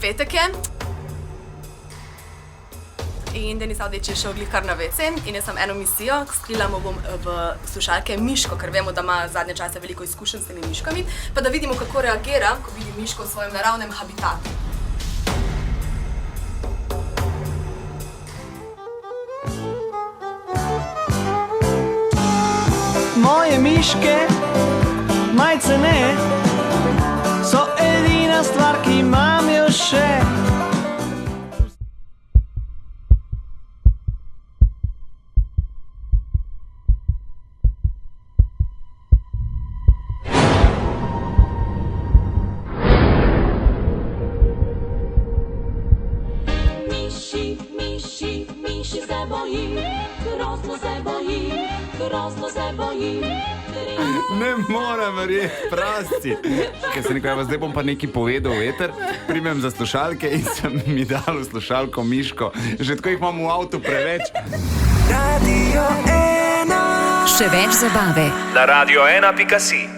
petek je. In Denis Avdić je šel kar na WC in jaz sem eno misijo, skrila mu bom v slušalke miško, ker vemo, da ima zadnje čase veliko izkušenj s temi miškami, pa da vidimo, kako reagira, ko vidi miško v svojem naravnem habitatu. Moje miške, majce ne, so edina stvar, ki imam jo še. Miši se boji, grozno se boji. Ne morem verjeti, prosti. Ker se nekaj, zdaj bom pa nekaj povedal v eter, primem za slušalke in sem mi dal v slušalko miško. Že tako jih imam v avtu preveč. Radio 1. Še več zabave na radio1.si.